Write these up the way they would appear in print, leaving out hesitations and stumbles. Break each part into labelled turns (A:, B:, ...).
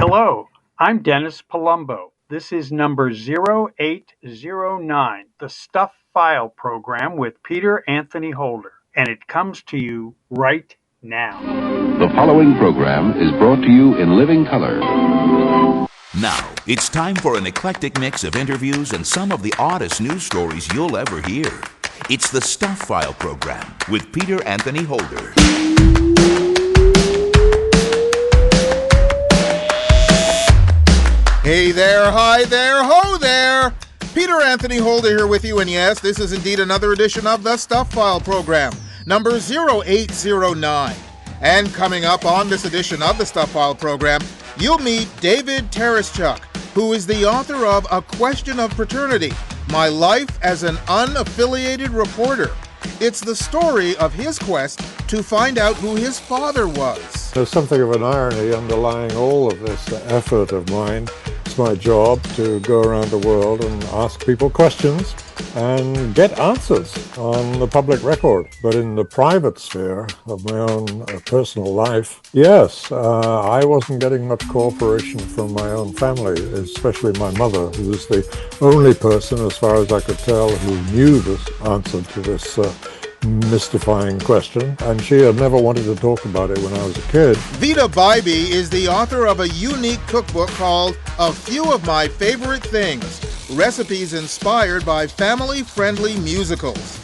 A: Hello, I'm Dennis Palumbo. This is number 0809, the Stuff File program with Peter Anthony Holder, and it comes to you right now.
B: The following program is brought to you in living color.
C: Now, it's time for an eclectic mix of interviews and some of the oddest news stories you'll ever hear. It's the Stuff File program with Peter Anthony Holder.
D: Hey there, hi there, ho there! Peter Anthony Holder here with you, and yes, this is indeed another edition of the Stuff File program, number 0809. And coming up on this edition of the Stuff File program, you'll meet David Tereshchuk, who is the author of A Question of Paternity, My Life as an Unaffiliated Reporter. It's the story of his quest to find out who his father was.
E: There's something of an irony underlying all of this effort of mine. It's my job to go around the world and ask people questions and get answers on the public record. But in the private sphere of my own personal life, yes, I wasn't getting much cooperation from my own family, especially my mother, who was the only person, as far as I could tell, who knew the answer to this mystifying question, and she had never wanted to talk about it when I was a kid.
D: Veeda Bybee is the author of a unique cookbook called A Few of My Favorite Things, recipes inspired by family-friendly musicals.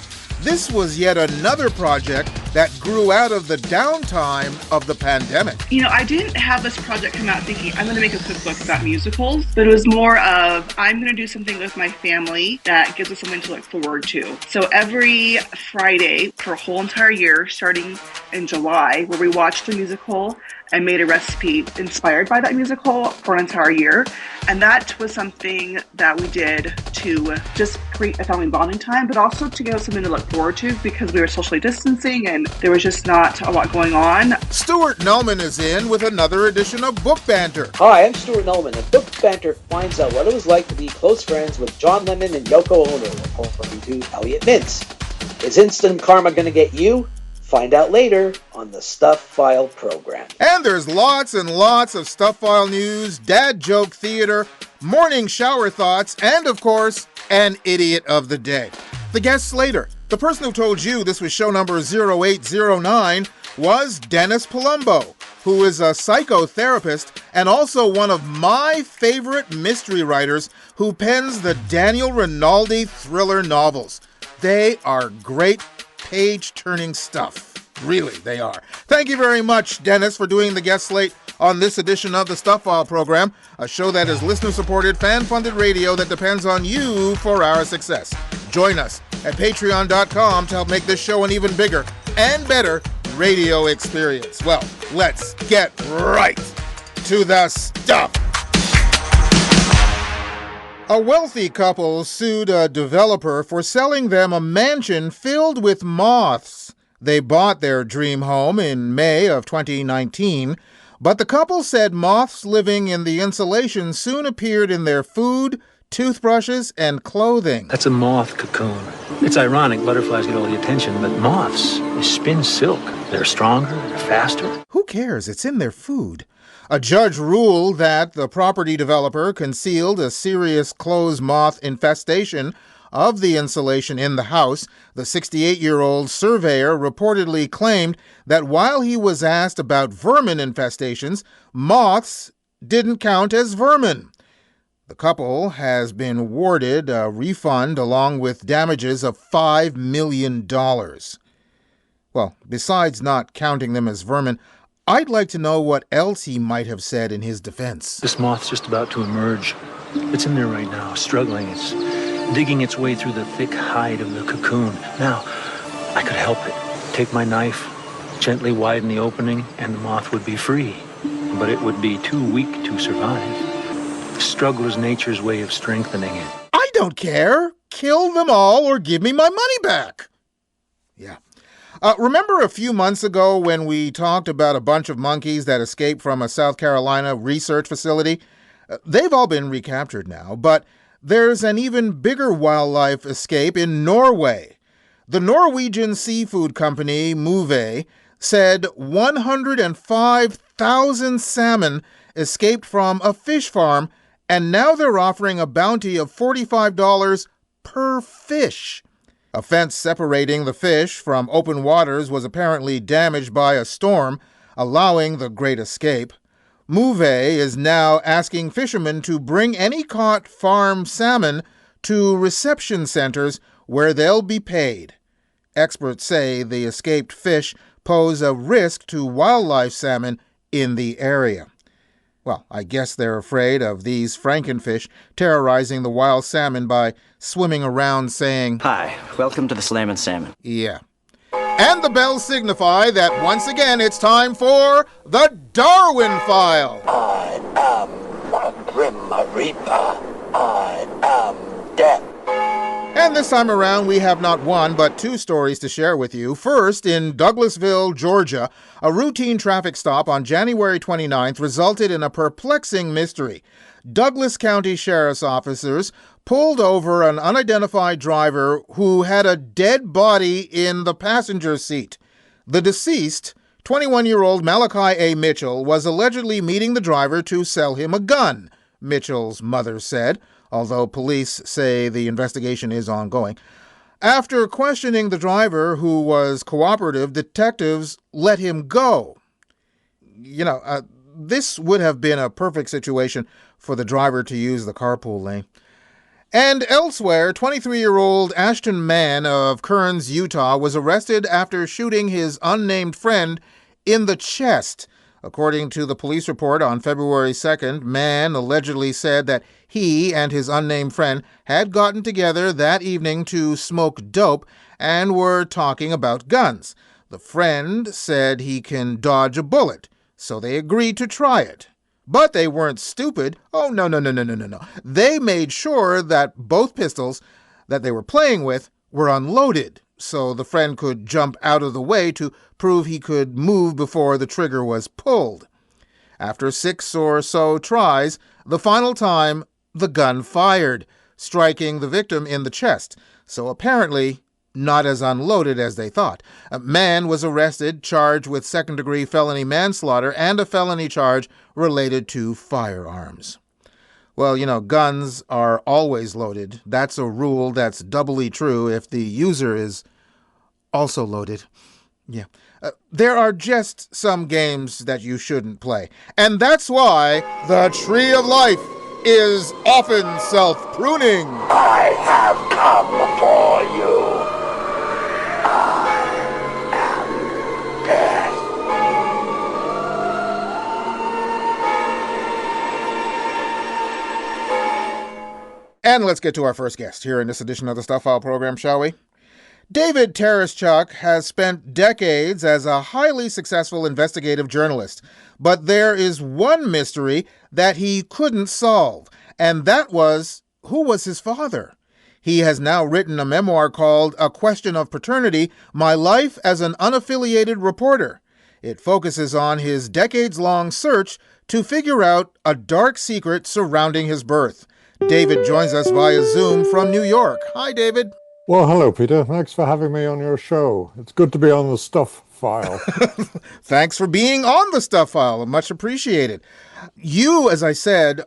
D: This was yet another project that grew out of the downtime of the pandemic.
F: You know, I didn't have this project come out thinking I'm going to make a cookbook about musicals, but it was more of I'm going to do something with my family that gives us something to look forward to. So every Friday for a whole entire year, starting in July, where we watched the musical and made a recipe inspired by that musical for an entire year. And that was something that we did to just create a family bonding time, but also to give us something to look forward to because we were socially distancing and there was just not a lot going on. Stuart
D: Nulman is in with another edition of Book Banter.
G: Hi, I'm Stuart Nulman, and Book Banter finds out what it was like to be close friends with John Lennon and Yoko Ono, according to Elliot Mintz. Is instant karma going to get you? Find out later on the Stuff File program.
D: And there's lots and lots of Stuff File news, dad joke theater, morning shower thoughts, and of course, an idiot of the day. The guests later. The person who told you this was show number 0809 was Dennis Palumbo, who is a psychotherapist and also one of my favorite mystery writers who pens the Daniel Rinaldi thriller novels. They are great page-turning stuff. Really, they are. Thank you very much, Dennis, for doing the guest slate on this edition of the Stuff File program, a show that is listener-supported, fan-funded radio that depends on you for our success. Join us at patreon.com to help make this show an even bigger and better radio experience. Well, let's get right to the stuff. A wealthy couple sued a developer for selling them a mansion filled with moths. They bought their dream home in May of 2019, but the couple said moths living in the insulation soon appeared in their food, toothbrushes, and clothing.
H: That's a moth cocoon. It's ironic butterflies get all the attention, but moths, they spin silk. They're stronger, they're faster.
D: Who cares? It's in their food. A judge ruled that the property developer concealed a serious clothes moth infestation of the insulation in the house. The 68-year-old surveyor reportedly claimed that while he was asked about vermin infestations, moths didn't count as vermin. The couple has been awarded a refund along with damages of $5 million. Well, besides not counting them as vermin, I'd like to know what else he might have said in his defense.
H: This moth's just about to emerge. It's in there right now, struggling. It's digging its way through the thick hide of the cocoon. Now, I could help it. Take my knife, gently widen the opening, and the moth would be free. But it would be too weak to survive. The struggle is nature's way of strengthening it.
D: I don't care. Kill them all or give me my money back. Yeah. Remember a few months ago when we talked about a bunch of monkeys that escaped from a South Carolina research facility? They've all been recaptured now, but there's an even bigger wildlife escape in Norway. The Norwegian seafood company Mowi said 105,000 salmon escaped from a fish farm, and now they're offering a bounty of $45 per fish. A fence separating the fish from open waters was apparently damaged by a storm, allowing the great escape. Mouve is now asking fishermen to bring any caught farm salmon to reception centers where they'll be paid. Experts say the escaped fish pose a risk to wildlife salmon in the area. Well, I guess they're afraid of these frankenfish terrorizing the wild salmon by swimming around saying,
I: "Hi, welcome to the Slam and Salmon."
D: Yeah. And the bells signify that once again it's time for the Darwin File.
J: I am the Grim Reaper. I am death.
D: And this time around, we have not one, but two stories to share with you. First, in Douglasville, Georgia, a routine traffic stop on January 29th resulted in a perplexing mystery. Douglas County Sheriff's officers pulled over an unidentified driver who had a dead body in the passenger seat. The deceased, 21-year-old Malachi A. Mitchell, was allegedly meeting the driver to sell him a gun, Mitchell's mother said, although police say the investigation is ongoing. After questioning the driver, who was cooperative, detectives let him go. This would have been a perfect situation for the driver to use the carpool lane. And elsewhere, 23-year-old Ashton Mann of Kearns, Utah, was arrested after shooting his unnamed friend in the chest. According to the police report on February 2nd, Mann allegedly said that he and his unnamed friend had gotten together that evening to smoke dope and were talking about guns. The friend said he can dodge a bullet, so they agreed to try it. But they weren't stupid. Oh, no. They made sure that both pistols that they were playing with were unloaded, so the friend could jump out of the way to prove he could move before the trigger was pulled. After 6 or so tries, the final time, the gun fired, striking the victim in the chest. So apparently, not as unloaded as they thought. A man was arrested, charged with second-degree felony manslaughter and a felony charge related to firearms. Well, guns are always loaded. That's a rule that's doubly true if the user is also loaded. Yeah. There are just some games that you shouldn't play. And that's why the Tree of Life is often self-pruning.
J: I have come for you. I am death.
D: And let's get to our first guest here in this edition of the Stuff File program, shall we? David Tereshchuk has spent decades as a highly successful investigative journalist, but there is one mystery that he couldn't solve, and that was, who was his father? He has now written a memoir called A Question of Paternity, My Life as an Unaffiliated Reporter. It focuses on his decades-long search to figure out a dark secret surrounding his birth. David joins us via Zoom from New York. Hi, David.
E: Well, hello, Peter. Thanks for having me on your show. It's good to be on the Stuff File.
D: Thanks for being on the Stuff File. Much appreciated. You, as I said,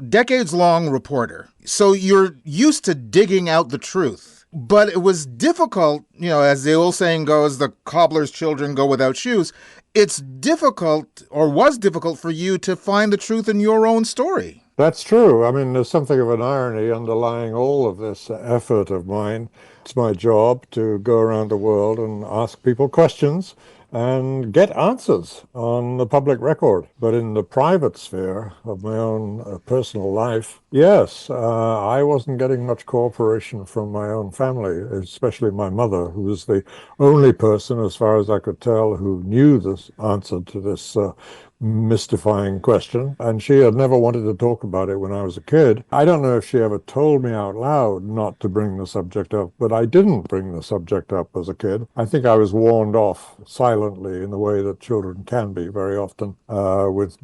D: decades-long reporter. So you're used to digging out the truth. But it was difficult, as the old saying goes, the cobbler's children go without shoes. It's difficult, or was difficult, for you to find the truth in your own story.
E: That's true. I mean, there's something of an irony underlying all of this effort of mine. It's my job to go around the world and ask people questions and get answers on the public record. But in the private sphere of my own personal life, yes, I wasn't getting much cooperation from my own family, especially my mother, who was the only person, as far as I could tell, who knew the answer to this mystifying question, and she had never wanted to talk about it when I was a kid. I don't know if she ever told me out loud not to bring the subject up, but I didn't bring the subject up as a kid. I think I was warned off silently in the way that children can be very often, with,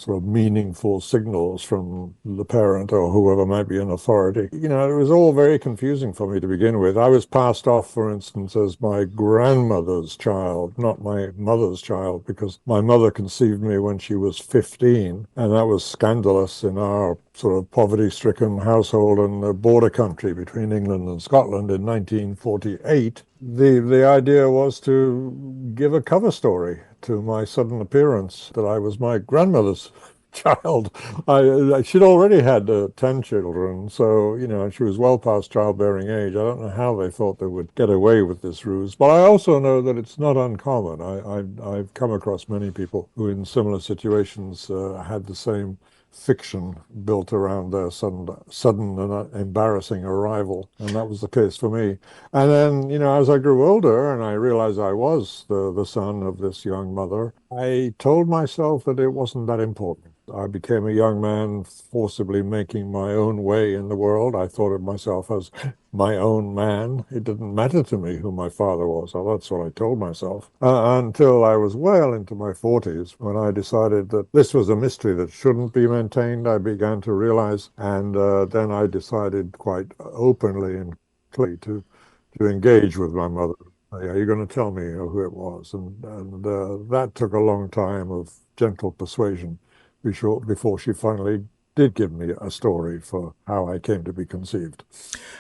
E: sort of meaningful signals from the parent or whoever might be in authority. It was all very confusing for me to begin with. I was passed off, for instance, as my grandmother's child, not my mother's child, because my mother conceived me when she was 15, and that was scandalous in our sort of poverty-stricken household in the border country between England and Scotland in 1948. The idea was to give a cover story to my sudden appearance, that I was my grandmother's child. She'd already had 10 children, so, she was well past childbearing age. I don't know how they thought they would get away with this ruse, but I also know that it's not uncommon. I've come across many people who in similar situations had the same fiction built around their sudden and embarrassing arrival, and that was the case for me. And then, as I grew older and I realized I was the son of this young mother, I told myself that it wasn't that important. I became a young man forcibly making my own way in the world. I thought of myself as my own man. It didn't matter to me who my father was. Well, that's what I told myself. Until I was well into my 40s, when I decided that this was a mystery that shouldn't be maintained, I began to realize, and then I decided quite openly and clearly to engage with my mother. Are you going to tell me who it was? And that took a long time of gentle persuasion before she finally did give me a story for how I came to be conceived.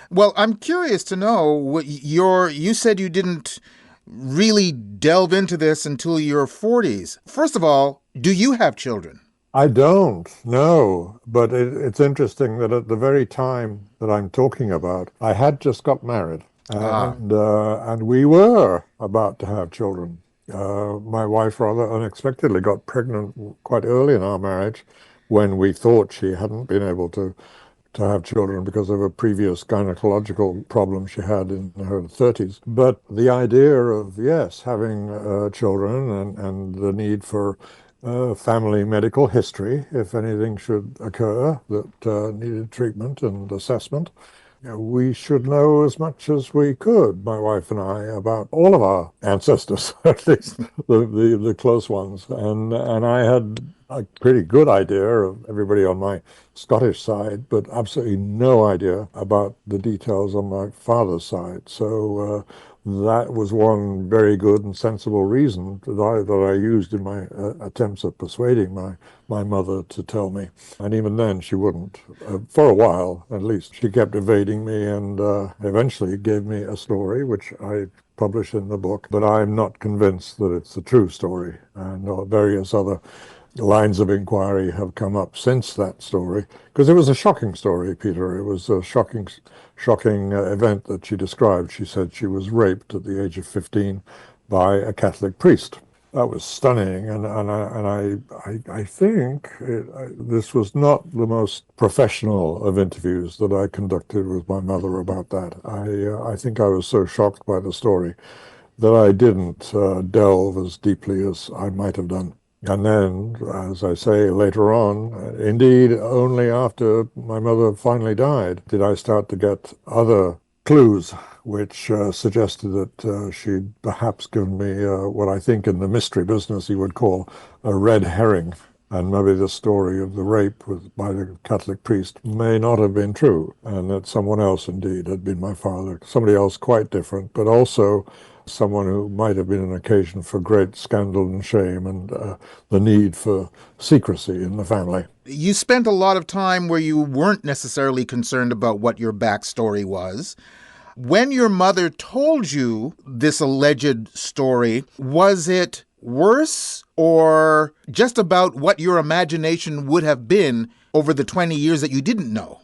D: Well, I'm curious to know what you said you didn't really delve into this until your 40s. First of all, do you have children?
E: I don't, no. But it's interesting that at the very time that I'm talking about, I had just got married. And we were about to have children. My wife rather unexpectedly got pregnant quite early in our marriage, when we thought she hadn't been able to have children because of a previous gynecological problem she had in her 30s. But the idea of, yes, having children and the need for family medical history, if anything should occur that needed treatment and assessment, we should know as much as we could, my wife and I, about all of our ancestors, at least the close ones. And I had a pretty good idea of everybody on my Scottish side, but absolutely no idea about the details on my father's side. So that was one very good and sensible reason that I used in my attempts at persuading my mother to tell me. And even then, she wouldn't. For a while, at least. She kept evading me and eventually gave me a story, which I published in the book. But I'm not convinced that it's a true story. And various other lines of inquiry have come up since that story, because it was a shocking story, Peter. It was a shocking event that she described. She said she was raped at the age of 15 by a Catholic priest. That was stunning, and I think this was not the most professional of interviews that I conducted with my mother about that. I think I was so shocked by the story that I didn't delve as deeply as I might have done. And then, as I say later on, indeed, only after my mother finally died did I start to get other clues which suggested that she'd perhaps given me what I think in the mystery business you would call a red herring. And maybe the story of the rape by the Catholic priest may not have been true, and that someone else indeed had been my father, somebody else quite different, but also someone who might have been an occasion for great scandal and shame and the need for secrecy in the family.
D: You spent a lot of time where you weren't necessarily concerned about what your backstory was. When your mother told you this alleged story, was it worse or just about what your imagination would have been over the 20 years that you didn't know?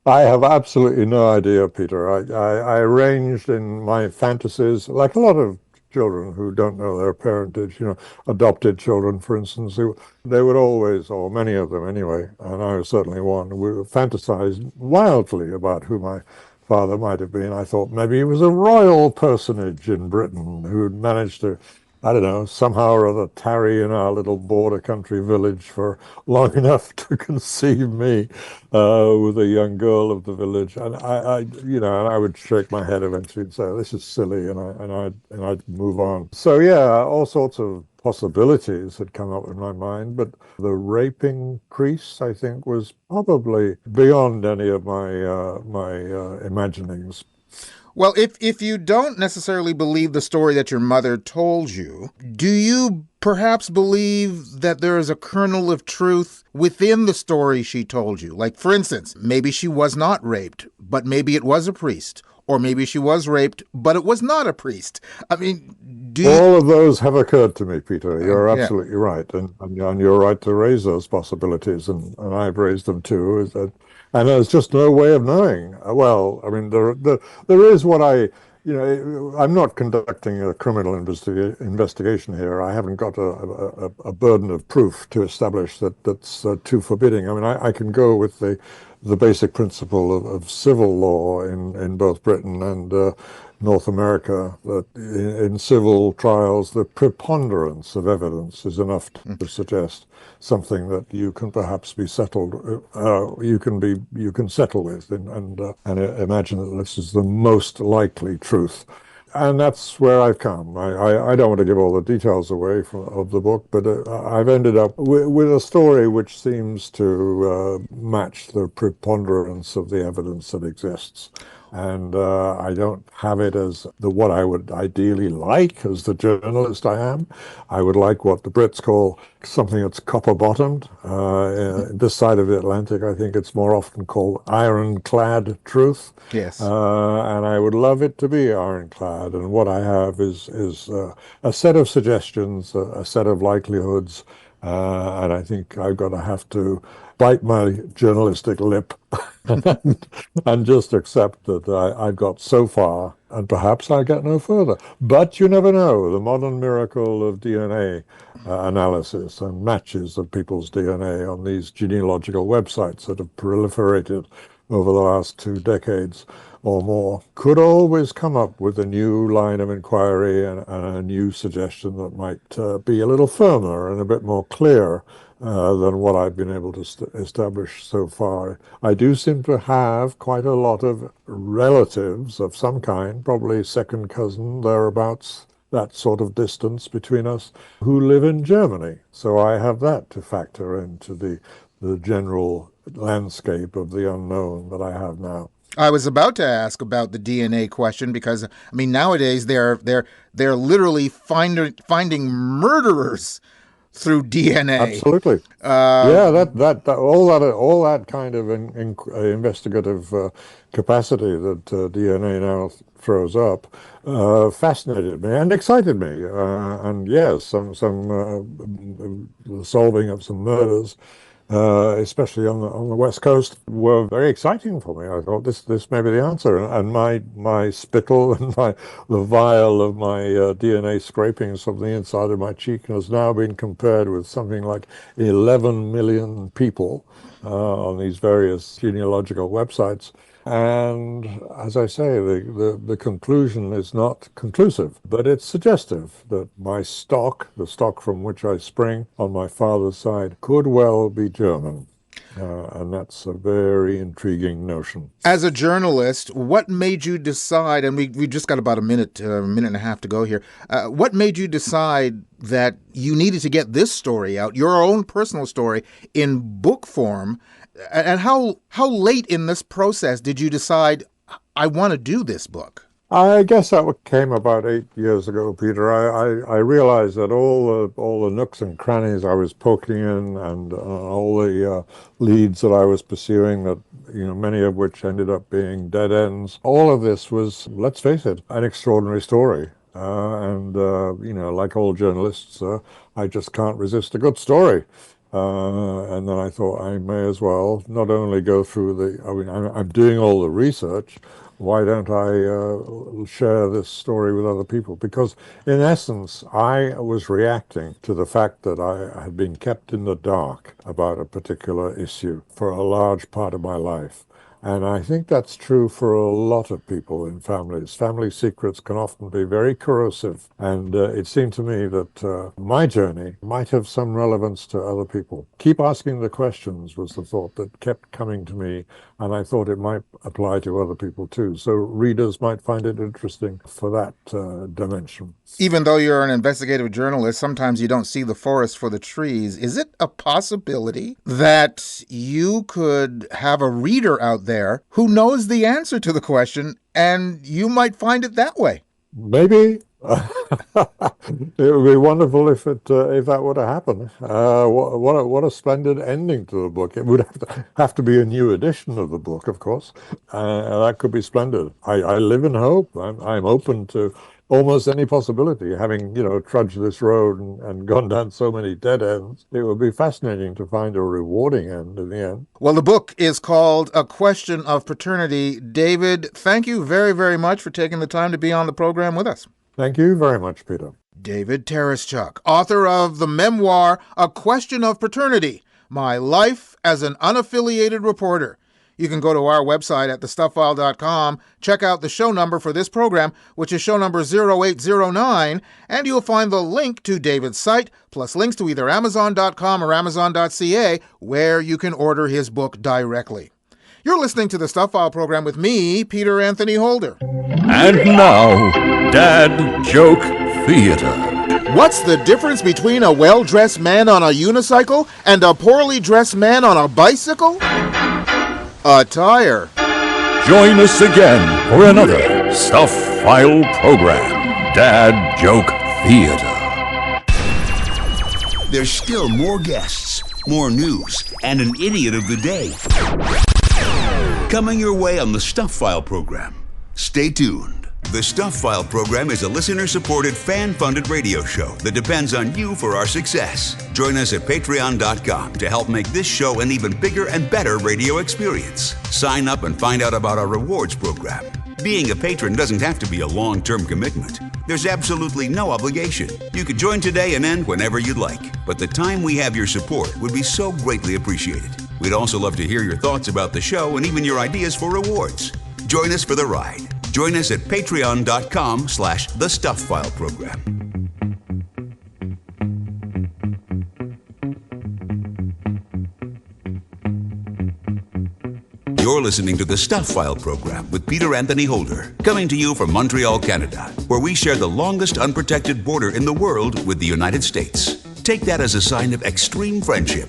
E: I have absolutely no idea, Peter. I arranged in my fantasies, like a lot of children who don't know their parentage, adopted children, for instance, they would always, or many of them anyway, and I was certainly one, would fantasize wildly about who my father might have been. I thought maybe he was a royal personage in Britain who'd managed to, I don't know, somehow or other tarry in our little border country village for long enough to conceive me with a young girl of the village. And and I would shake my head eventually and say, this is silly, and I'd move on. So yeah, all sorts of possibilities had come up in my mind, but the raping priest, I think, was probably beyond any of my imaginings.
D: Well, if you don't necessarily believe the story that your mother told you, do you perhaps believe that there is a kernel of truth within the story she told you? Like, for instance, maybe she was not raped, but maybe it was a priest. Or maybe she was raped, but it was not a priest. I mean,
E: all of those have occurred to me, Peter. You're
D: yeah.
E: absolutely right. And you're right to raise those possibilities. And I've raised them too. And there's just no way of knowing. Well, I mean, there is what I'm not conducting a criminal investigation here. I haven't got a burden of proof to establish that's too forbidding. I mean, I can go with the basic principle of civil law in both Britain and North America, that in civil trials, the preponderance of evidence is enough to suggest something that you can perhaps be settled, you can settle with, and imagine that this is the most likely truth. And that's where I've come. I don't want to give all the details away of the book, but I've ended up with a story which seems to match the preponderance of the evidence that exists. And I don't have it as what I would ideally like as the journalist I am. I would like what the Brits call something that's copper-bottomed. This side of the Atlantic, I think it's more often called ironclad truth.
D: Yes.
E: And I would love it to be ironclad. And what I have is a set of suggestions, a set of likelihoods, and I think I've got to have to bite my journalistic lip and just accept that I've got so far, and perhaps I get no further. But you never know. The modern miracle of DNA analysis and matches of people's DNA on these genealogical websites that have proliferated over the last 2 decades or more could always come up with a new line of inquiry and a new suggestion that might be a little firmer and a bit more clear than what I've been able to establish so far. I do seem to have quite a lot of relatives of some kind, probably second cousin, thereabouts, that sort of distance between us, who live in Germany. So I have that to factor into the general landscape of the unknown that I have now.
D: I was about to ask about the DNA question because, I mean, nowadays they're literally finding murderers through DNA.
E: Absolutely. Yeah, all that kind of investigative capacity that DNA now throws up fascinated me and excited me. And yes, some solving of some murders, especially on the West Coast, were very exciting for me. I thought this may be the answer. And my spittle and the vial of my DNA scrapings from the inside of my cheek has now been compared with something like 11 million people on these various genealogical websites. And as I say, the conclusion is not conclusive, but it's suggestive that my stock, the stock from which I spring on my father's side, could well be German. And that's a very intriguing notion.
D: As a journalist, what made you decide, and we just got about a minute and a half to go here, what made you decide that you needed to get this story out, your own personal story, in book form? And how late in this process did you decide, I want to do this book?
E: I guess that came about 8 years ago, Peter. I realized that all the nooks and crannies I was poking in, and all the leads that I was pursuing, that many of which ended up being dead ends. All of this was, let's face it, an extraordinary story. Like all journalists, I just can't resist a good story. And then I thought I may as well not only go through I'm doing all the research. Why don't I share this story with other people? Because in essence, I was reacting to the fact that I had been kept in the dark about a particular issue for a large part of my life. And I think that's true for a lot of people in families. Family secrets can often be very corrosive. And it seemed to me that my journey might have some relevance to other people. Keep asking the questions was the thought that kept coming to me. And I thought it might apply to other people too. So readers might find it interesting for that dimension.
D: Even though you're an investigative journalist, sometimes you don't see the forest for the trees. Is it a possibility that you could have a reader out there who knows the answer to the question, and you might find it that way?
E: Maybe. It would be wonderful if that were to happen. What a splendid ending to the book! It would have to be a new edition of the book, of course. That could be splendid. I live in hope. I'm open to almost any possibility. Having trudged this road and gone down so many dead ends, it would be fascinating to find a rewarding end in the end.
D: Well, the book is called A Question of Paternity. David, thank you very, very much for taking the time to be on the program with us.
E: Thank you very much, Peter.
D: David Tereshchuk, author of the memoir A Question of Paternity, My Life as an Unaffiliated Reporter. You can go to our website at thestuffile.com, check out the show number for this program, which is show number 0809, and you'll find the link to David's site, plus links to either amazon.com or amazon.ca, where you can order his book directly. You're listening to the Stuff File program with me, Peter Anthony Holder.
C: And now, Dad Joke Theater.
D: What's the difference between a well-dressed man on a unicycle and a poorly dressed man on a bicycle? Attire.
C: Join us again for another Stuff File program, Dad Joke Theater. There's still more guests, more news, and an idiot of the day coming your way on the Stuff File program. Stay tuned. The Stuff File program is a listener-supported, fan-funded radio show that depends on you for our success. Join us at patreon.com to help make this show an even bigger and better radio experience. Sign up and find out about our rewards program. Being a patron doesn't have to be a long-term commitment. There's absolutely no obligation. You could join today and end whenever you'd like. But the time we have your support would be so greatly appreciated. We'd also love to hear your thoughts about the show and even your ideas for rewards. Join us for the ride. Join us at patreon.com/TheStuffFile program. You're listening to the Stuff File program with Peter Anthony Holder, coming to you from Montreal, Canada, where we share the longest unprotected border in the world with the United States. Take that as a sign of extreme friendship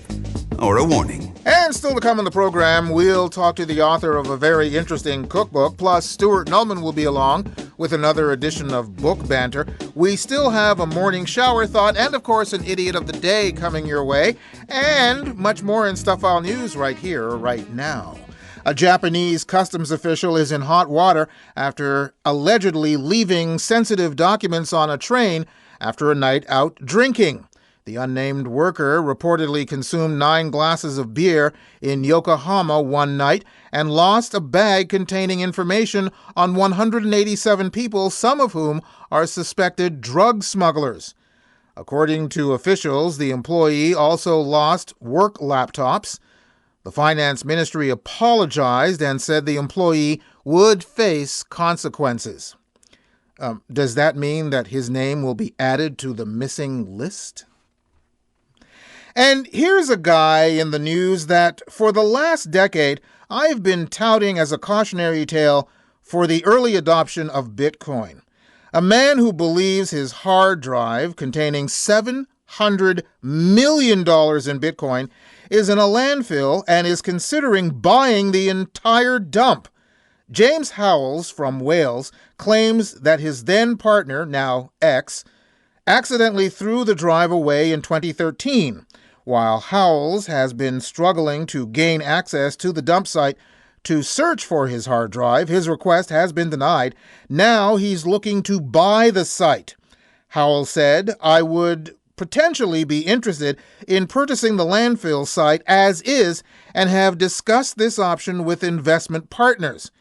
C: or a warning.
D: And still to come on the program, we'll talk to the author of a very interesting cookbook, plus Stuart Nulman will be along with another edition of Book Banter. We still have a morning shower thought and, of course, an idiot of the day coming your way, and much more in Stuff File News right here, right now. A Japanese customs official is in hot water after allegedly leaving sensitive documents on a train after a night out drinking. The unnamed worker reportedly consumed 9 glasses of beer in Yokohama one night and lost a bag containing information on 187 people, some of whom are suspected drug smugglers. According to officials, the employee also lost work laptops. The finance ministry apologized and said the employee would face consequences. Does that mean that his name will be added to the missing list? And here's a guy in the news that, for the last decade, I've been touting as a cautionary tale for the early adoption of Bitcoin. A man who believes his hard drive, containing $700 million in Bitcoin, is in a landfill and is considering buying the entire dump. James Howells from Wales claims that his then partner, now ex, accidentally threw the drive away in 2013. While Howells has been struggling to gain access to the dump site to search for his hard drive, his request has been denied. Now he's looking to buy the site. Howells said, "I would potentially be interested in purchasing the landfill site as is and have discussed this option with investment partners."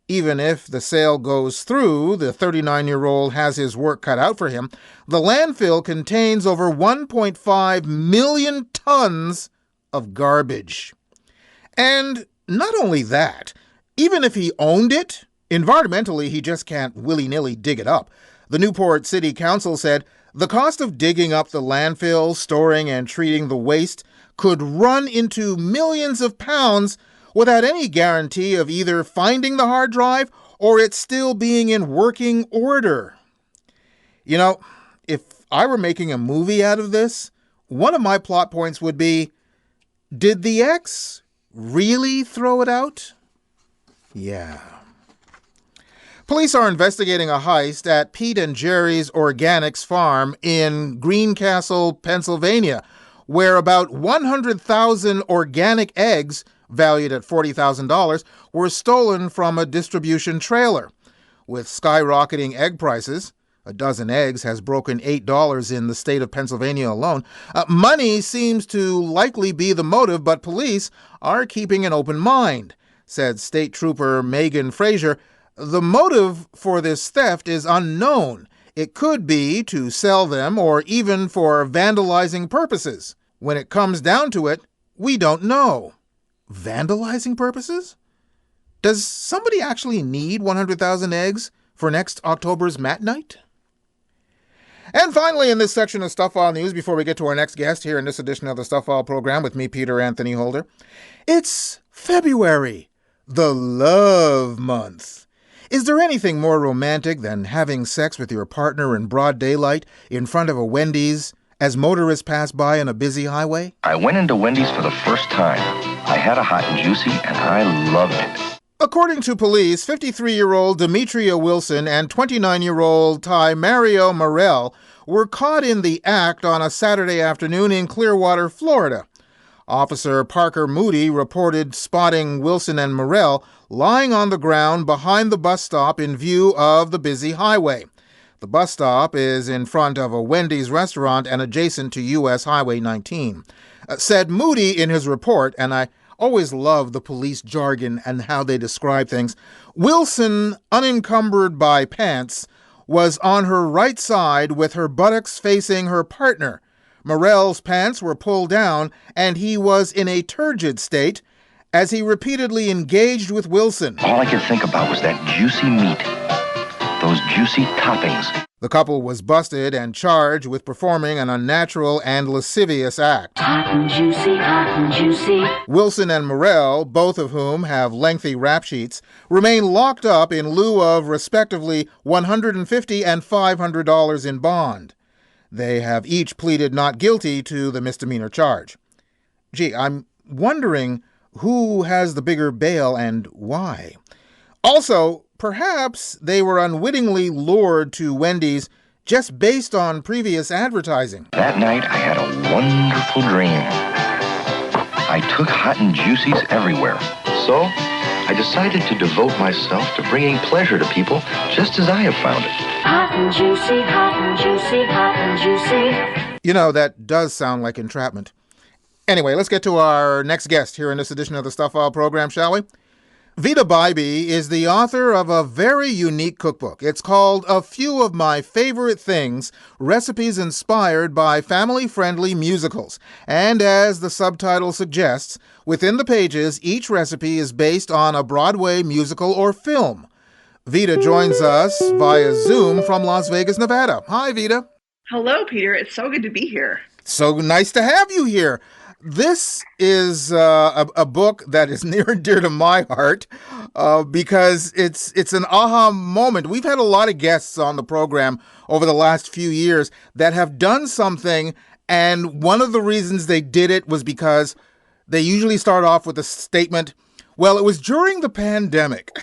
D: Even if the sale goes through, the 39-year-old has his work cut out for him. The landfill contains over 1.5 million tons of garbage. And not only that, even if he owned it, environmentally he just can't willy-nilly dig it up. The Newport City Council said the cost of digging up the landfill, storing and treating the waste could run into millions of pounds without any guarantee of either finding the hard drive or it still being in working order. You know, if I were making a movie out of this, one of my plot points would be, did the ex really throw it out? Yeah. Police are investigating a heist at Pete and Jerry's Organics Farm in Greencastle, Pennsylvania, where about 100,000 organic eggs, valued at $40,000, were stolen from a distribution trailer. With skyrocketing egg prices, a dozen eggs has broken $8 in the state of Pennsylvania alone. Money seems to likely be the motive, but police are keeping an open mind, said State Trooper Megan Frazier. The motive for this theft is unknown. It could be to sell them or even for vandalizing purposes. When it comes down to it, we don't know. Vandalizing purposes? Does somebody actually need 100,000 eggs for next October's Mat Night? And finally, in this section of Stuff File News, before we get to our next guest here in this edition of the Stuff File program with me, Peter Anthony Holder, it's February, the love month. Is there anything more romantic than having sex with your partner in broad daylight in front of a Wendy's as motorists pass by on a busy highway?
K: I went into Wendy's for the first time. I had a hot and juicy, and I loved it.
D: According to police, 53-year-old Demetria Wilson and 29-year-old Ty Mario Morell were caught in the act on a Saturday afternoon in Clearwater, Florida. Officer Parker Moody reported spotting Wilson and Morell lying on the ground behind the bus stop in view of the busy highway. The bus stop is in front of a Wendy's restaurant and adjacent to U.S. Highway 19. Said Moody in his report, and I always love the police jargon and how they describe things, Wilson, unencumbered by pants, was on her right side with her buttocks facing her partner. Morell's pants were pulled down, and he was in a turgid state as he repeatedly engaged with Wilson.
K: All I could think about was that juicy meat, those juicy toppings.
D: The couple was busted and charged with performing an unnatural and lascivious act.
L: Hot and juicy, hot and juicy.
D: Wilson and Morell, both of whom have lengthy rap sheets, remain locked up in lieu of, respectively, $150 and $500 in bond. They have each pleaded not guilty to the misdemeanor charge. Gee, I'm wondering who has the bigger bail and why. Also, perhaps they were unwittingly lured to Wendy's just based on previous advertising.
K: That night, I had a wonderful dream. I took hot and juicies everywhere. So, I decided to devote myself to bringing pleasure to people just as I have found it.
L: Hot and juicy, hot and juicy, hot and juicy.
D: You know, that does sound like entrapment. Anyway, let's get to our next guest here in this edition of the Stuff File program, shall we? Veeda Bybee is the author of a very unique cookbook. It's called A Few of My Favorite Things, Recipes Inspired by Family-Friendly Musicals. And as the subtitle suggests, within the pages, each recipe is based on a Broadway musical or film. Veeda joins us via Zoom from Las Vegas, Nevada. Hi, Veeda.
F: Hello, Peter. It's so good to be here.
D: So nice to have you here. This is a book that is near and dear to my heart because it's an aha moment. We've had a lot of guests on the program over the last few years that have done something, and one of the reasons they did it was because they usually start off with a statement, well, it was during the pandemic.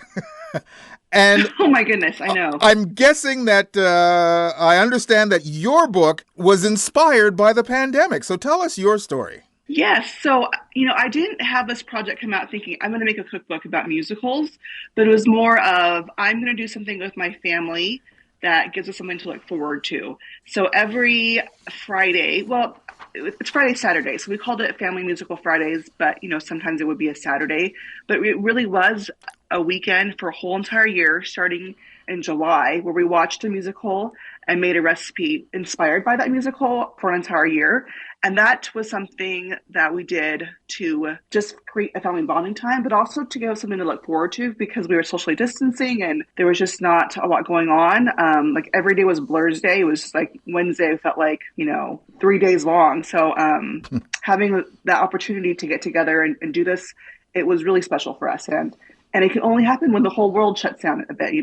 D: And
F: oh my goodness, I know.
D: I'm guessing that I understand that your book was inspired by the pandemic. So tell us your story.
F: Yes. So, I didn't have this project come out thinking I'm going to make a cookbook about musicals, but it was more of I'm going to do something with my family that gives us something to look forward to. So every Friday, well, it's Friday, Saturday. So we called it Family Musical Fridays, but, sometimes it would be a Saturday. But it really was a weekend for a whole entire year, starting in July, where we watched a musical and made a recipe inspired by that musical for an entire year. And that was something that we did to just create a family bonding time, but also to give us something to look forward to because we were socially distancing and there was just not a lot going on. Like every day was Blur's Day. It was like Wednesday felt like, 3 days long. So having that opportunity to get together and do this, it was really special for us. And it can only happen when the whole world shuts down a bit,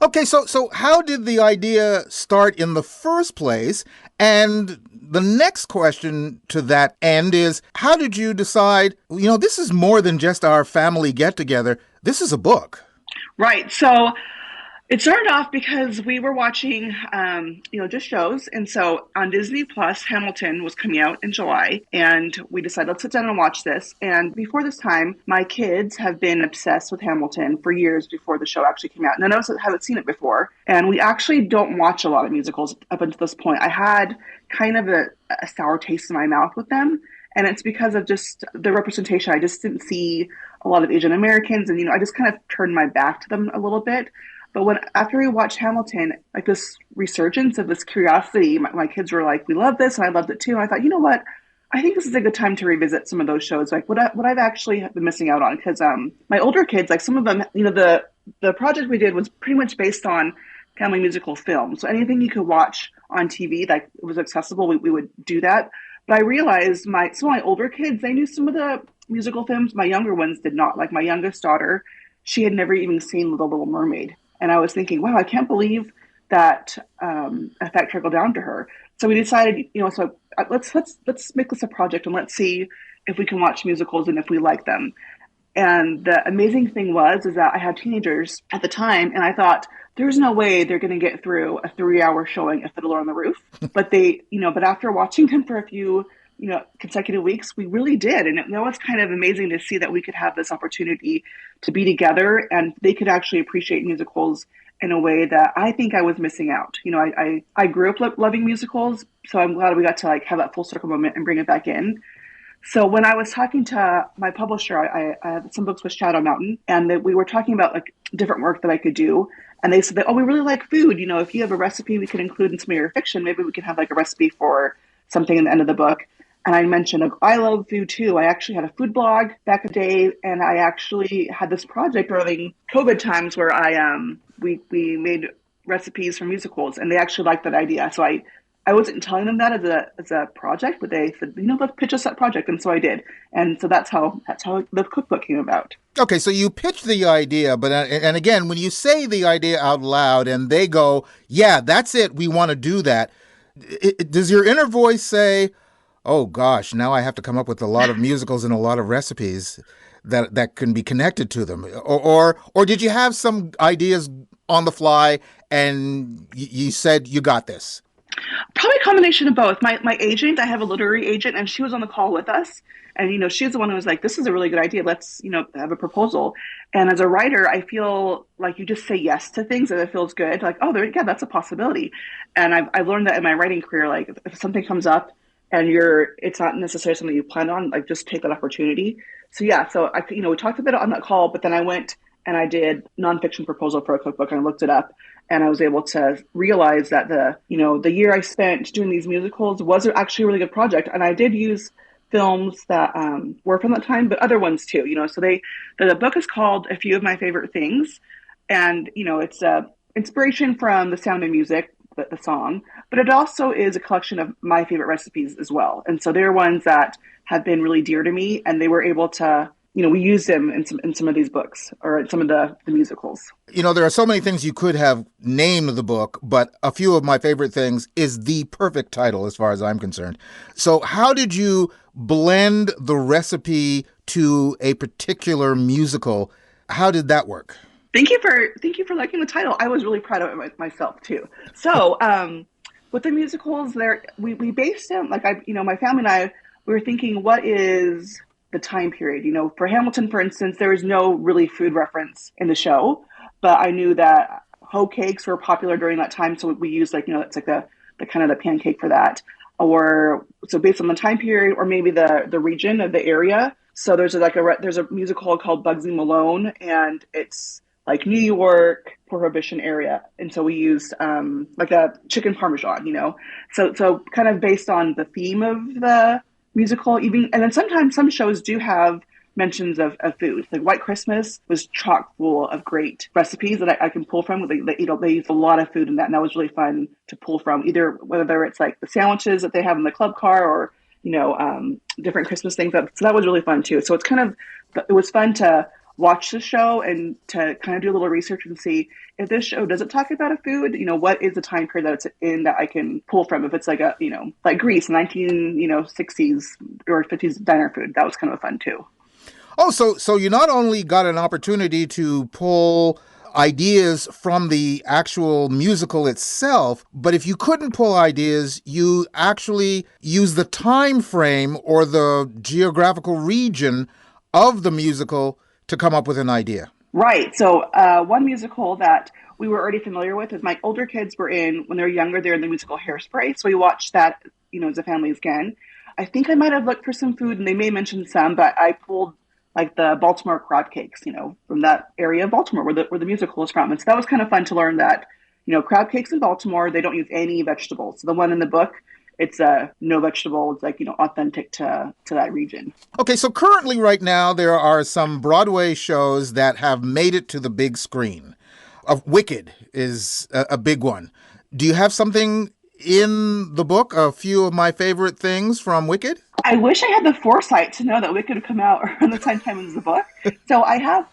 D: Okay, so how did the idea start in the first place? And the next question to that end is, how did you decide, this is more than just our family get-together. This is a book.
F: Right. So It started off because we were watching, just shows. And so on Disney Plus, Hamilton was coming out in July, and we decided, let's sit down and watch this. And before this time, my kids have been obsessed with Hamilton for years before the show actually came out. None of us haven't seen it before. And we actually don't watch a lot of musicals up until this point. I had kind of a sour taste in my mouth with them. And it's because of just the representation. I just didn't see a lot of Asian Americans, and I just kind of turned my back to them a little bit. But after we watched Hamilton, like this resurgence of this curiosity, my kids were like, "We love this," and I loved it too. And I thought, you know what? I think this is a good time to revisit some of those shows, like what I've actually been missing out on. Because my older kids, like some of them, the project we did was pretty much based on family musical films. So anything you could watch on TV that was accessible, we would do that. But I realized some of my older kids, they knew some of the musical films. My younger ones did not. Like my youngest daughter, she had never even seen The Little Mermaid. And I was thinking, wow, I can't believe that effect trickled down to her. So we decided, let's make this a project and let's see if we can watch musicals and if we like them. And the amazing thing is that I had teenagers at the time, and I thought, there's no way they're going to get through a 3-hour showing of Fiddler on the Roof. But but after watching them for a few, consecutive weeks, we really did. And it was kind of amazing to see that we could have this opportunity to be together and they could actually appreciate musicals in a way that I think I was missing out. I grew up loving musicals, so I'm glad we got to have that full circle moment and bring it back in. So when I was talking to my publisher, I had some books with Shadow Mountain, and we were talking about different work that I could do. And they said that, we really like food. If you have a recipe we can include in some of your fiction, maybe we can have a recipe for something in the end of the book. And I mentioned, I love food too. I actually had a food blog back in the day, and I actually had this project during COVID times where we made recipes for musicals, and they actually liked that idea. So I wasn't telling them that as a project, but they said, let's pitch us that project, and so I did. And so that's how the cookbook came about.
D: Okay, so you pitched the idea, and again, when you say the idea out loud and they go, yeah, that's it, we want to do that, does your inner voice say, oh gosh, now I have to come up with a lot of musicals and a lot of recipes that can be connected to them? Or did you have some ideas on the fly and you said, you got this?
F: Probably a combination of both. My agent, I have a literary agent, and she was on the call with us. And, she's the one who was like, this is a really good idea. Let's, have a proposal. And as a writer, I feel like you just say yes to things and it feels good. Like, oh, that's a possibility. And I've learned that in my writing career, if something comes up and it's not necessarily something you plan on, just take that opportunity. So yeah, we talked a bit on that call, but then I went and I did nonfiction proposal for a cookbook, and I looked it up. And I was able to realize that the year I spent doing these musicals was actually a really good project. And I did use films that were from that time, but other ones too. So the book is called A Few of My Favorite Things, and it's inspiration from The Sound of Music, the song, but it also is a collection of my favorite recipes as well. And so they're ones that have been really dear to me, and they were able to. We use them in some of these books or in some of the musicals.
D: There are so many things you could have named the book, but A Few of My Favorite Things is the perfect title as far as I'm concerned. So how did you blend the recipe to a particular musical? How did that work?
F: Thank you for liking the title. I was really proud of it myself too. So with the musicals, we based them my family and I, we were thinking, what is the time period? For Hamilton, for instance, there was no really food reference in the show, but I knew that hoe cakes were popular during that time, so we used it's like the kind of the pancake for that, or so based on the time period, or maybe the region of the area. So there's a musical called Bugsy Malone, and it's like New York Prohibition area, and so we used a chicken parmesan, so kind of based on the theme of the musical. Even, and then sometimes some shows do have mentions of food. Like White Christmas was chock full of great recipes that I can pull from. They use a lot of food in that, and that was really fun to pull from. Either whether it's like the sandwiches that they have in the club car, or different Christmas things. So that was really fun too. So it was fun to watch the show and to kind of do a little research and see if this show doesn't talk about a food, what is the time period that it's in that I can pull from. If it's like Greece, 1960s or 50s diner food, that was kind of fun too.
D: Oh, so you not only got an opportunity to pull ideas from the actual musical itself, but if you couldn't pull ideas, you actually use the time frame or the geographical region of the musical to come up with an idea.
F: Right. So one musical that we were already familiar with is my older kids were in, when they were younger, they're in the musical Hairspray. So we watched that, as a family again. I think I might have looked for some food and they may mention some, but I pulled like the Baltimore crab cakes, from that area of Baltimore where the musical is from. And so that was kind of fun to learn that, crab cakes in Baltimore, they don't use any vegetables. So the one in the book, it's no vegetable. It's like, authentic to that region.
D: Okay, so currently right now, there are some Broadway shows that have made it to the big screen. Wicked is a big one. Do you have something in the book, a few of my favorite things from Wicked?
F: I wish I had the foresight to know that Wicked would come out around the same time as the book. So I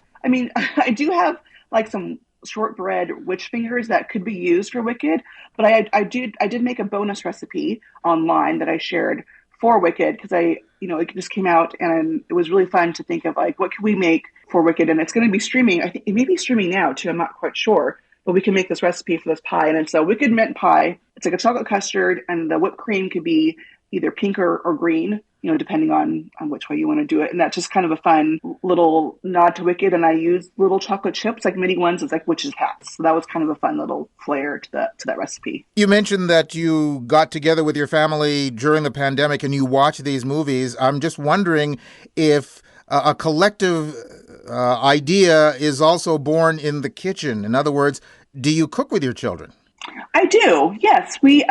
F: do have like some shortbread witch fingers that could be used for Wicked, but I did make a bonus recipe online that I shared for Wicked because it just came out and it was really fun to think of like, what could we make for Wicked? And it's going to be streaming. I think it may be streaming now too. I'm not quite sure, but we can make this recipe for this pie. And it's a Wicked mint pie. It's like a chocolate custard and the whipped cream could be either pink or green, depending on which way you want to do it. And that's just kind of a fun little nod to Wicked. And I used little chocolate chips, like mini ones. It's like witches' hats. So that was kind of a fun little flair to that recipe.
D: You mentioned that you got together with your family during the pandemic and you watched these movies. I'm just wondering if a collective idea is also born in the kitchen. In other words, do you cook with your children?
F: I do. Yes. We,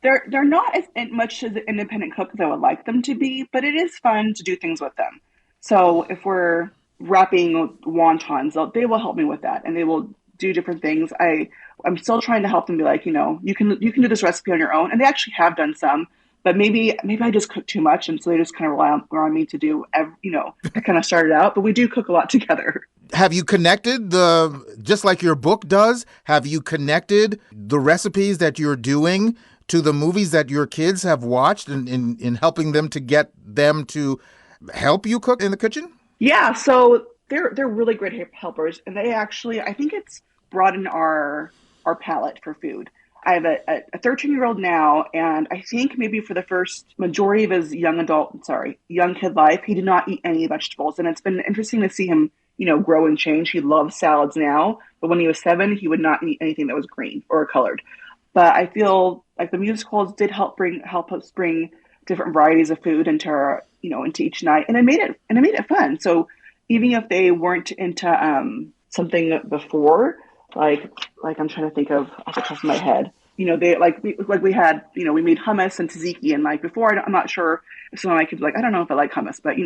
F: They're not as much as an independent cook as I would like them to be, but it is fun to do things with them. So if we're wrapping wontons, they will help me with that, and they will do different things. I'm still trying to help them be like, you can do this recipe on your own, and they actually have done some, but maybe I just cook too much, and so they just kind of rely on me to do, to kind of start it out. But we do cook a lot together.
D: Have you connected just like your book does? Have you connected the recipes that you're doing to the movies that your kids have watched in helping them to get them to help you cook in the kitchen?
F: Yeah, so they're really great helpers, and they actually, I think it's broadened our palate for food. I have a 13-year-old now, and I think maybe for the first majority of his young kid life, he did not eat any vegetables, and it's been interesting to see him, grow and change. He loves salads now, but when he was 7, he would not eat anything that was green or colored. But I feel like the musicals did help us bring different varieties of food into each night, and it made it fun. So even if they weren't into something before, like I'm trying to think of off the top of my head, we had we made hummus and tzatziki, and like before I'm not sure if someone could be like, I don't know if I like hummus, but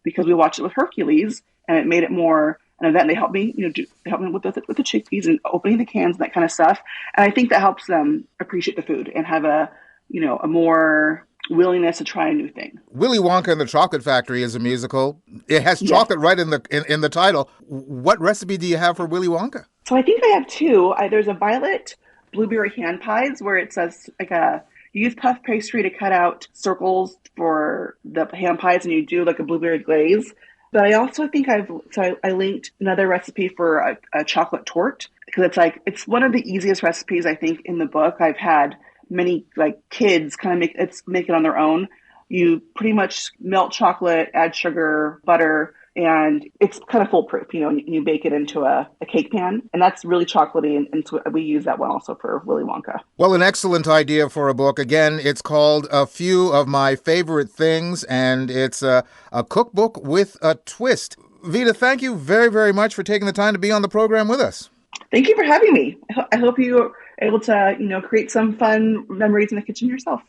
F: because we watched it with Hercules and it made it more an event. They helped me, they helped me with the chickpeas and opening the cans and that kind of stuff. And I think that helps them appreciate the food and have a more willingness to try a new thing.
D: Willy Wonka and the Chocolate Factory is a musical. It has chocolate right in the title. What recipe do you have for Willy Wonka?
F: So I think I have two. There's a violet blueberry hand pies where it says you use puff pastry to cut out circles for the hand pies, and you do like a blueberry glaze. But I also think I linked another recipe for a chocolate torte, because it's one of the easiest recipes I think in the book. I've had many kids kind of make it on their own. You pretty much melt chocolate, add sugar, butter, and it's kind of foolproof. You bake it into a cake pan, and that's really chocolatey, and so we use that one also for Willy Wonka.
D: Well, an excellent idea for a book. Again, it's called A Few of My Favorite Things, and it's a cookbook with a twist. Veeda, thank you very, very much for taking the time to be on the program with us.
F: Thank you for having me. I hope you are able to, create some fun memories in the kitchen yourself.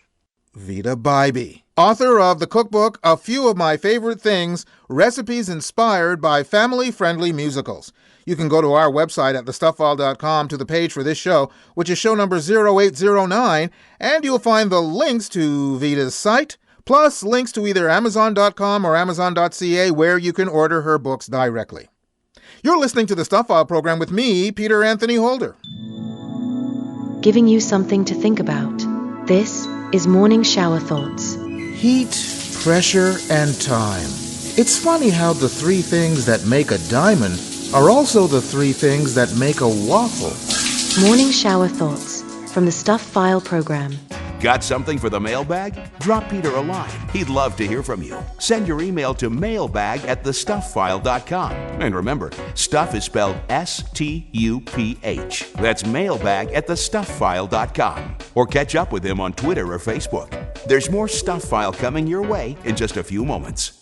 D: Veeda Bybee, author of the cookbook A Few of My Favorite Things, Recipes Inspired by Family-Friendly Musicals. You can go to our website at thestufffile.com to the page for this show, which is show number 0809, and you'll find the links to Veeda's site, plus links to either Amazon.com or Amazon.ca, where you can order her books directly. You're listening to the Stuff File program with me, Peter Anthony Holder.
L: Giving you something to think about. This is Morning Shower Thoughts.
D: Heat, pressure, and time. It's funny how the three things that make a diamond are also the three things that make a waffle.
L: Morning shower thoughts from the Stuff File program.
C: Got something for the mailbag? Drop Peter a line. He'd love to hear from you. Send your email to mailbag@thestufffile.com. And remember, stuff is spelled S-T-U-P-H. That's mailbag@thestufffile.com. Or catch up with him on Twitter or Facebook. There's more Stuff File coming your way in just a few moments.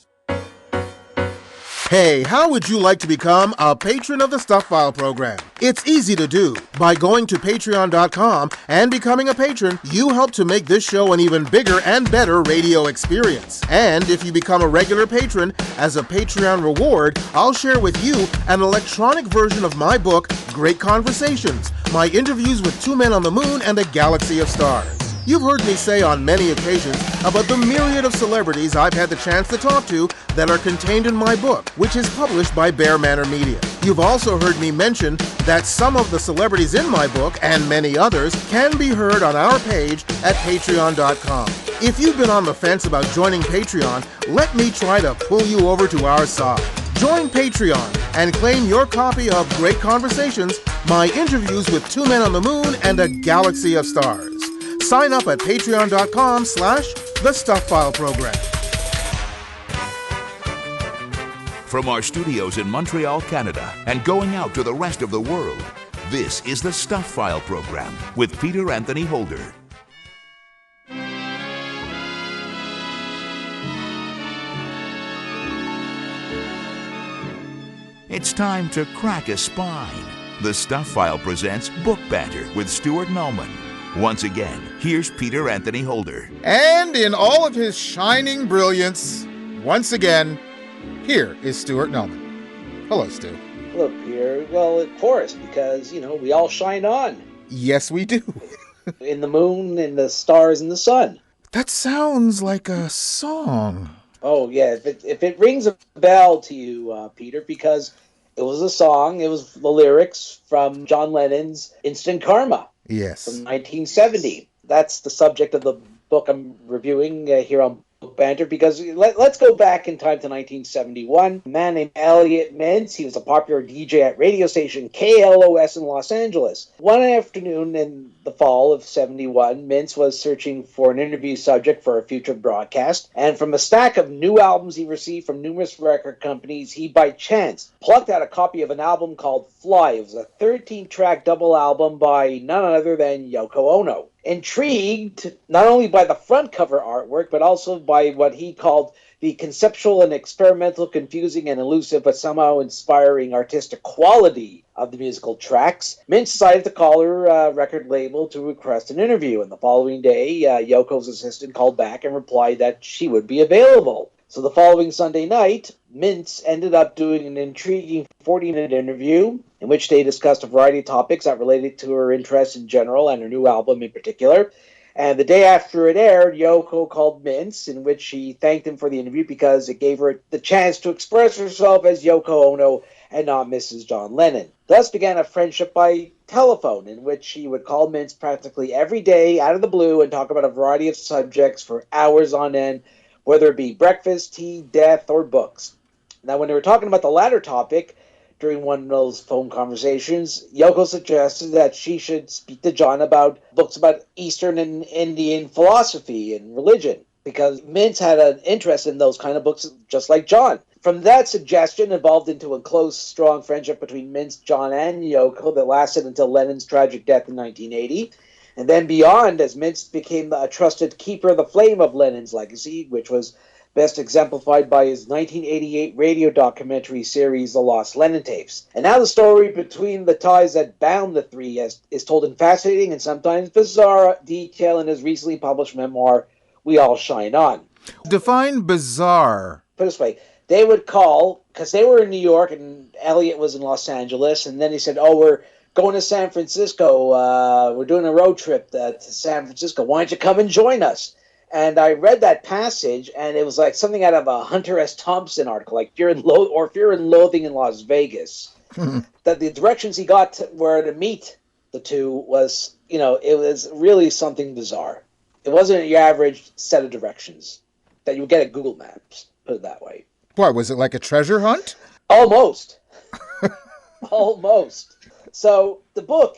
D: Hey, how would you like to become a patron of the Stuff File program? It's easy to do. By going to patreon.com and becoming a patron, you help to make this show an even bigger and better radio experience. And if you become a regular patron, as a Patreon reward, I'll share with you an electronic version of my book, Great Conversations, my interviews with two men on the moon and a galaxy of stars. You've heard me say on many occasions about the myriad of celebrities I've had the chance to talk to that are contained in my book, which is published by Bear Manor Media. You've also heard me mention that some of the celebrities in my book, and many others, can be heard on our page at patreon.com. If you've been on the fence about joining Patreon, let me try to pull you over to our side. Join Patreon and claim your copy of Great Conversations, my interviews with two men on the moon and a galaxy of stars. Sign up at patreon.com/The Stuff File program.
C: From our studios in Montreal, Canada, and going out to the rest of the world, this is the Stuff File program with Peter Anthony Holder. It's time to crack a spine. The Stuff File presents Book Banter with Stuart Nulman. Once again, here's Peter Anthony Holder.
D: And in all of his shining brilliance, once again, here is Stuart Nulman. Hello, Stu.
G: Hello, Peter. Well, of course, because, we all shine on.
D: Yes, we do.
G: In the moon, in the stars, in the sun.
D: That sounds like a song.
G: Oh, yeah. If it rings a bell to you, Peter, because it was a song, it was the lyrics from John Lennon's Instant Karma.
D: Yes.
G: From 1970. That's the subject of the book I'm reviewing here on Book Banter, because let's go back in time to 1971. A man named Elliot Mintz, he was a popular DJ at radio station KLOS in Los Angeles. One afternoon in the fall of 71, Mintz was searching for an interview subject for a future broadcast, and from a stack of new albums he received from numerous record companies, he by chance plucked out a copy of an album called Fly. It was a 13-track double album by none other than Yoko Ono. Intrigued not only by the front cover artwork, but also by what he called the conceptual and experimental, confusing and elusive, but somehow inspiring artistic quality of the musical tracks, Mintz decided to call her record label to request an interview. And the following day, Yoko's assistant called back and replied that she would be available. So the following Sunday night, Mintz ended up doing an intriguing 40-minute interview in which they discussed a variety of topics that related to her interests in general and her new album in particular. And the day after it aired, Yoko called Mintz, in which she thanked him for the interview because it gave her the chance to express herself as Yoko Ono and not Mrs. John Lennon. Thus began a friendship by telephone, in which she would call Mintz practically every day out of the blue and talk about a variety of subjects for hours on end, whether it be breakfast, tea, death, or books. Now, when they were talking about the latter topic during one of those phone conversations, Yoko suggested that she should speak to John about books about Eastern and Indian philosophy and religion, because Mintz had an interest in those kind of books just like John. From that suggestion evolved into a close, strong friendship between Mintz, John, and Yoko that lasted until Lennon's tragic death in 1980. And then beyond, as Mintz became a trusted keeper of the flame of Lennon's legacy, which was best exemplified by his 1988 radio documentary series, The Lost Lennon Tapes. And now the story between the ties that bound the three is told in fascinating and sometimes bizarre detail in his recently published memoir, We All Shine On.
D: Define bizarre.
G: Put it this way, they would call, because they were in New York and Elliot was in Los Angeles, and then he said, we're going to San Francisco. We're doing a road trip to San Francisco. Why don't you come and join us? And I read that passage, and it was like something out of a Hunter S. Thompson article, like Fear and Loathing in Las Vegas. That the directions he got where to meet the two was, it was really something bizarre. It wasn't your average set of directions that you would get at Google Maps, put it that way.
D: What, was it like a treasure hunt?
G: Almost. Almost. So the book,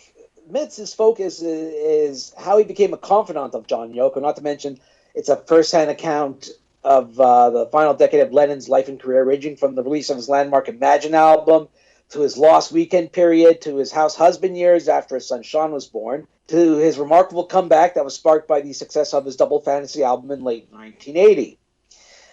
G: Mintz's focus is how he became a confidant of John Yoko, not to mention it's a first-hand account of the final decade of Lennon's life and career, ranging from the release of his landmark Imagine album to his Lost Weekend period, to his house husband years after his son Sean was born, to his remarkable comeback that was sparked by the success of his Double Fantasy album in late 1980.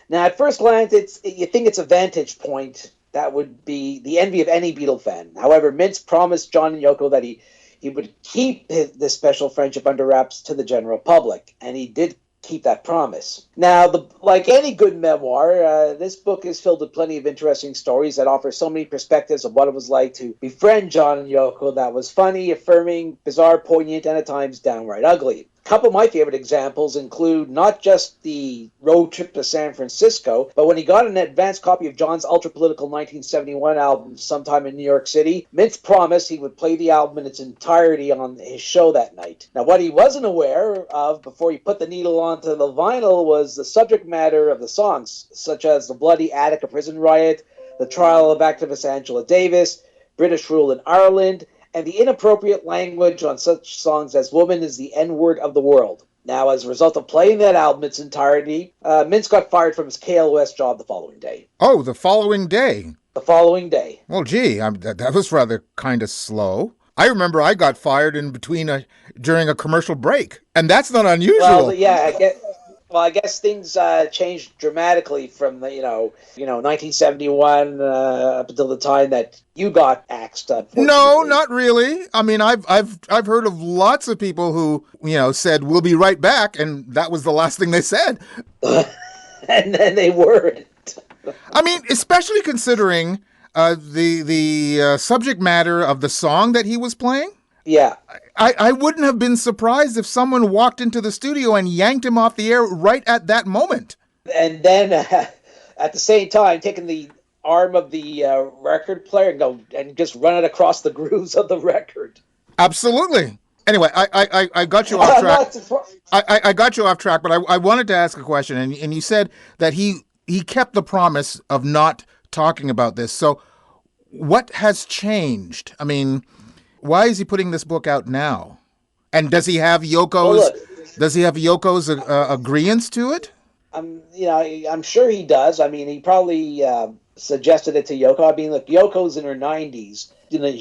G: Now, at first glance, you think it's a vantage point that would be the envy of any Beatle fan. However, Mintz promised John and Yoko that he would keep this special friendship under wraps to the general public, and he did keep that promise. Now, like any good memoir, this book is filled with plenty of interesting stories that offer so many perspectives of what it was like to befriend John and Yoko that was funny, affirming, bizarre, poignant, and at times downright ugly. A couple of my favorite examples include not just the road trip to San Francisco, but when he got an advance copy of John's ultra-political 1971 album sometime in New York City, Mintz promised he would play the album in its entirety on his show that night. Now, what he wasn't aware of before he put the needle onto the vinyl was the subject matter of the songs, such as the bloody Attica prison riot, the trial of activist Angela Davis, British rule in Ireland, and the inappropriate language on such songs as Woman is the N-word of the world. Now, as a result of playing that album in its entirety, Mintz got fired from his KLOS job the following day.
D: Oh, the following day?
G: The following day.
D: Well, gee, that was rather kind of slow. I remember I got fired in between during a commercial break, and that's not unusual.
G: Well, yeah, I guess things changed dramatically from 1971 up until the time that you got axed.
D: No, not really. I mean, I've heard of lots of people who said we'll be right back, and that was the last thing they said.
G: And then they weren't.
D: I mean, especially considering the subject matter of the song that he was playing.
G: Yeah.
D: I wouldn't have been surprised if someone walked into the studio and yanked him off the air right at that moment.
G: And then at the same time, taking the arm of the record player and just run it across the grooves of the record.
D: Absolutely. Anyway, I got you off track. I got you off track, but I wanted to ask a question. And you said that he kept the promise of not talking about this. So what has changed? I mean, why is he putting this book out now? And does he have Yoko's agreeance to it?
G: I'm sure he does. I mean, he probably suggested it to Yoko. I mean, look, Yoko's in her 90s.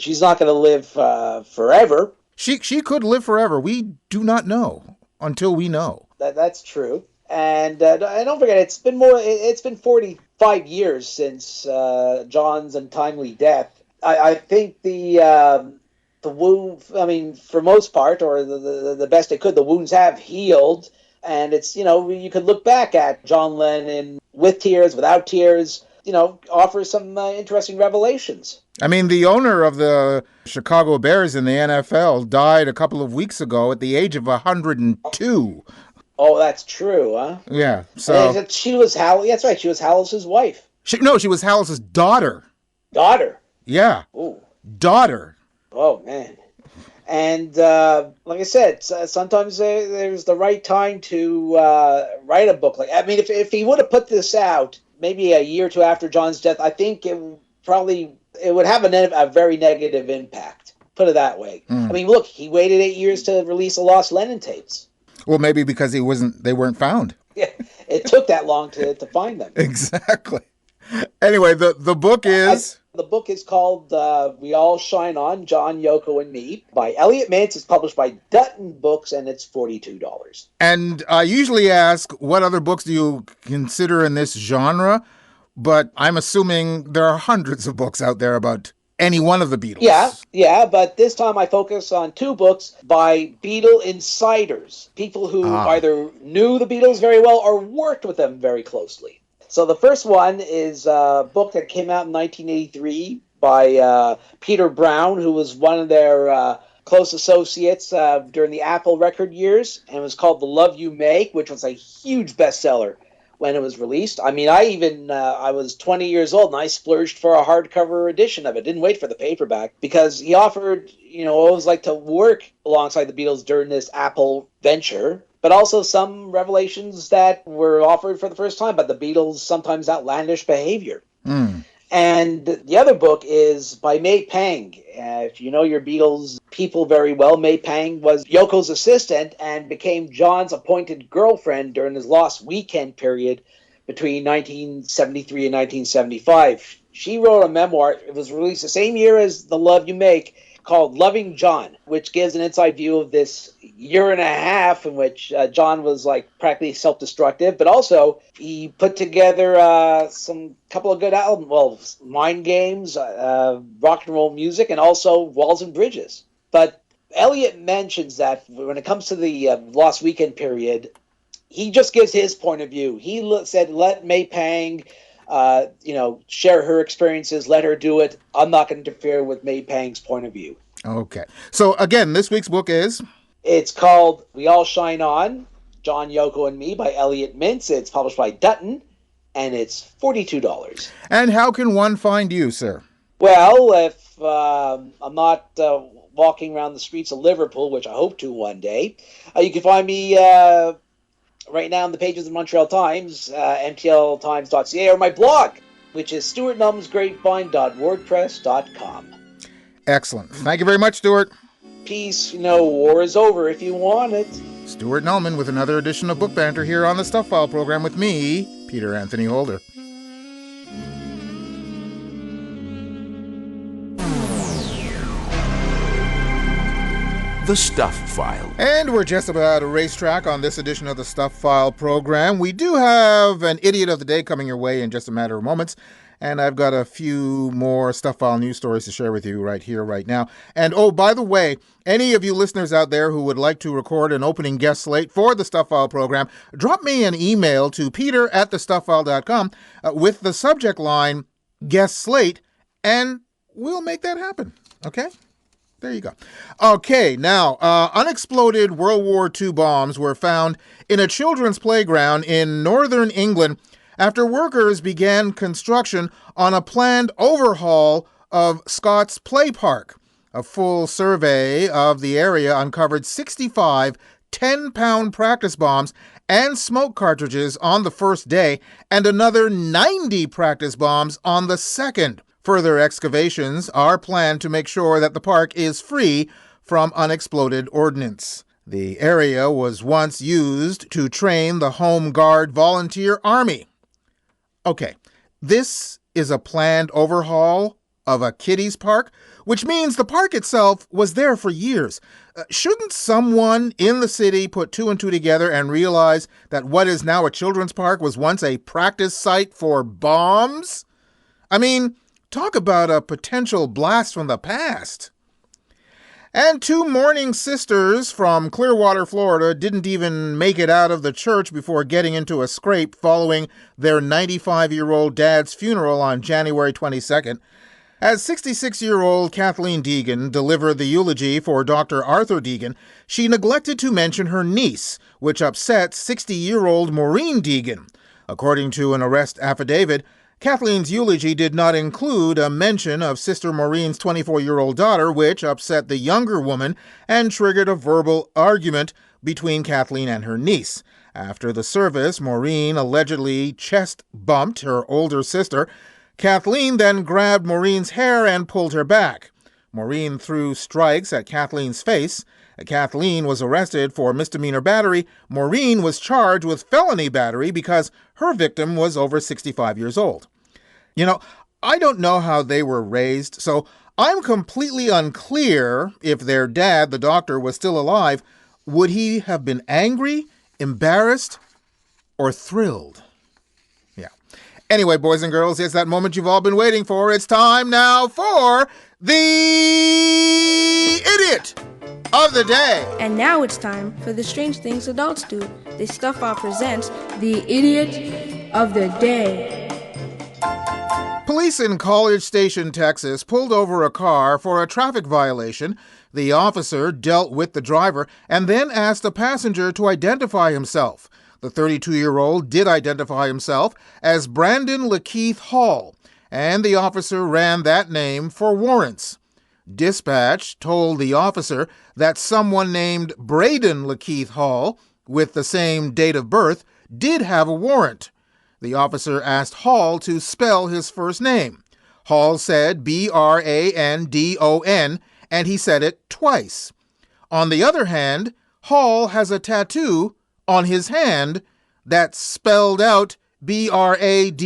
G: She's not going to live forever.
D: She could live forever. We do not know until we know.
G: That's true. And don't forget, it's been 45 years since John's untimely death. I think the wound, I mean, for most part, or the best it could, the wounds have healed. And it's, you could look back at John Lennon with tears, without tears, offers some interesting revelations.
D: I mean, the owner of the Chicago Bears in the NFL died a couple of weeks ago at the age of 102.
G: Oh, that's true, huh?
D: Yeah. So
G: she was that's right. She was Hallis's wife.
D: She was Hallis's daughter.
G: Daughter.
D: Yeah.
G: Ooh.
D: Daughter.
G: Oh man. And like I said, sometimes there's the right time to write a book. Like, I mean, if he would have put this out maybe a year or two after John's death, I think it would have a very negative impact. Put it that way. I mean, look, he waited 8 years to release the Lost Lennon tapes.
D: Well, maybe because they weren't found.
G: Yeah, it took that long to find them.
D: Exactly. Anyway, the book is...
G: The book is called We All Shine On, John, Yoko, and Me by Elliot Mintz. It's published by Dutton Books, and it's $42.
D: And I usually ask, what other books do you consider in this genre? But I'm assuming there are hundreds of books out there about any one of the Beatles.
G: Yeah, but this time I focus on two books by Beatle insiders, people who either knew the Beatles very well or worked with them very closely. So the first one is a book that came out in 1983 by Peter Brown, who was one of their close associates during the Apple record years, and it was called The Love You Make, which was a huge bestseller when it was released. I mean, I was 20 years old and I splurged for a hardcover edition of it. Didn't wait for the paperback because he offered, what it was like to work alongside the Beatles during this Apple venture, but also some revelations that were offered for the first time about the Beatles' sometimes outlandish behavior. And the other book is by May Pang. If you know your Beatles people very well, May Pang was Yoko's assistant and became John's appointed girlfriend during his Lost Weekend period between 1973 and 1975. She wrote a memoir. It was released the same year as The Love You Make, called Loving John, which gives an inside view of this year and a half in which John was like practically self-destructive, but also he put together some couple of good albums, well, Mind Games, rock and roll music, and also Walls and Bridges. But Elliot mentions that when it comes to the Lost Weekend period, he just gives his point of view. He said, let May Pang share her experiences, let her do it. I'm not going to interfere with May Pang's point of view.
D: Okay. So again, this week's book is?
G: It's called We All Shine On, John, Yoko, and Me by Elliot Mintz. It's published by Dutton, and it's $42.
D: And how can one find you, sir?
G: Well, if I'm not walking around the streets of Liverpool, which I hope to one day, you can find me right now on the pages of Montreal Times, mtltimes.ca, or my blog, which is stuartnumsgrapevine.wordpress.com.
D: Excellent. Thank you very much, Stuart.
G: Peace. War is over if you want it.
D: Stuart Nulman with another edition of Book Banter here on the Stuff File program with me, Peter Anthony Holder.
C: The Stuff File.
D: And we're just about a racetrack on this edition of the Stuff File program. We do have an Idiot of the Day coming your way in just a matter of moments. And I've got a few more Stuff File news stories to share with you right here, right now. And oh, by the way, any of you listeners out there who would like to record an opening guest slate for the Stuff File program, drop me an email to peter@thestufffile.com with the subject line, guest slate, and we'll make that happen. Okay? There you go. Okay, now, unexploded World War II bombs were found in a children's playground in northern England after workers began construction on a planned overhaul of Scott's Play Park. A full survey of the area uncovered 65 10-pound practice bombs and smoke cartridges on the first day, and another 90 practice bombs on the second. Further excavations are planned to make sure that the park is free from unexploded ordnance. The area was once used to train the Home Guard Volunteer Army. Okay, this is a planned overhaul of a kiddies park, which means the park itself was there for years. Shouldn't someone in the city put two and two together and realize that what is now a children's park was once a practice site for bombs? I mean, talk about a potential blast from the past. And two mourning sisters from Clearwater, Florida, didn't even make it out of the church before getting into a scrape following their 95-year-old dad's funeral on January 22nd. As 66-year-old Kathleen Deegan delivered the eulogy for Dr. Arthur Deegan, she neglected to mention her niece, which upset 60-year-old Maureen Deegan. According to an arrest affidavit, Kathleen's eulogy did not include a mention of Sister Maureen's 24-year-old daughter, which upset the younger woman and triggered a verbal argument between Kathleen and her niece. After the service, Maureen allegedly chest-bumped her older sister. Kathleen then grabbed Maureen's hair and pulled her back. Maureen threw strikes at Kathleen's face. Kathleen was arrested for misdemeanor battery. Maureen was charged with felony battery because her victim was over 65 years old. You know, I don't know how they were raised, so I'm completely unclear if their dad, the doctor, was still alive. Would he have been angry, embarrassed, or thrilled? Yeah. Anyway, boys and girls, it's that moment you've all been waiting for. It's time now for the Idiot of the Day.
M: And now it's time for the Strange Things Adults Do. The Stuff File presents the Idiot of the Day.
D: Police in College Station, Texas, pulled over a car for a traffic violation. The officer dealt with the driver and then asked the passenger to identify himself. The 32-year-old did identify himself as Brandon Lakeith Hall, and the officer ran that name for warrants. Dispatch told the officer that someone named Braden Lakeith Hall, with the same date of birth, did have a warrant. The officer asked Hall to spell his first name. Hall said Brandon, and he said it twice. On the other hand, Hall has a tattoo on his hand that's spelled out Bradon.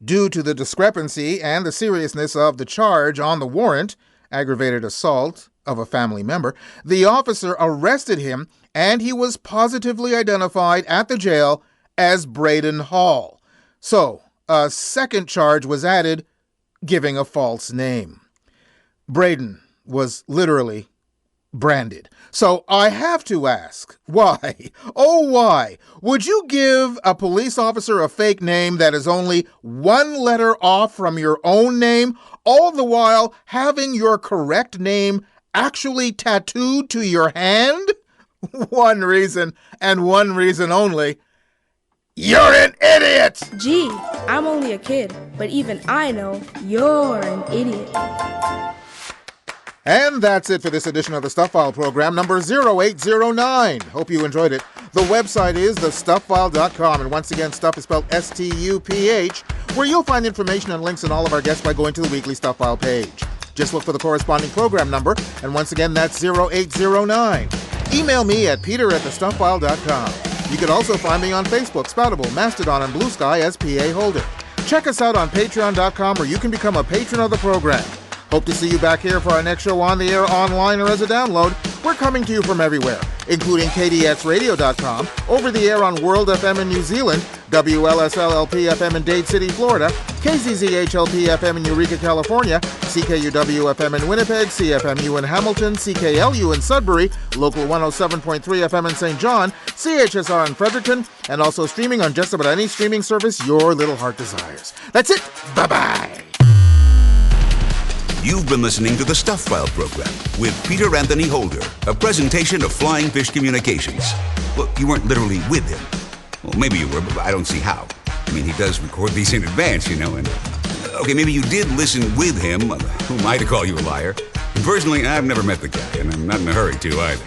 D: Due to the discrepancy and the seriousness of the charge on the warrant, aggravated assault of a family member, the officer arrested him and he was positively identified at the jail as Braden Hall. So, a second charge was added, giving a false name. Braden was literally branded. So I have to ask, why? Oh, why would you give a police officer a fake name that is only one letter off from your own name, all the while having your correct name actually tattooed to your hand? One reason, and one reason only. You're an idiot!
M: Gee, I'm only a kid, but even I know you're an idiot.
D: And that's it for this edition of the Stuff File program, number 0809. Hope you enjoyed it. The website is thestufffile.com, and once again, Stuff is spelled S-T-U-P-H, where you'll find information and links on all of our guests by going to the weekly Stuff File page. Just look for the corresponding program number, and once again, that's 0809. Email me at peter@thestufffile.com. You can also find me on Facebook, Spoutable, Mastodon, and Blue Sky as PA Holder. Check us out on patreon.com, where you can become a patron of the program. Hope to see you back here for our next show on the air, online, or as a download. We're coming to you from everywhere, including KDXRadio.com, over the air on World FM in New Zealand, WLSL-LP FM in Dade City, Florida, KZZH-LP FM in Eureka, California, CKUW FM in Winnipeg, CFMU in Hamilton, CKLU in Sudbury, Local 107.3 FM in St. John, CHSR in Fredericton, and also streaming on just about any streaming service your little heart desires. That's it. Bye-bye.
C: You've been listening to the Stuff File program with Peter Anthony Holder, a presentation of Flying Fish Communications. Well, you weren't literally with him. Well, maybe you were, but I don't see how. I mean, he does record these in advance, you know, and... Okay, maybe you did listen with him. Who am I to call you a liar? Personally, I've never met the guy, and I'm not in a hurry to either.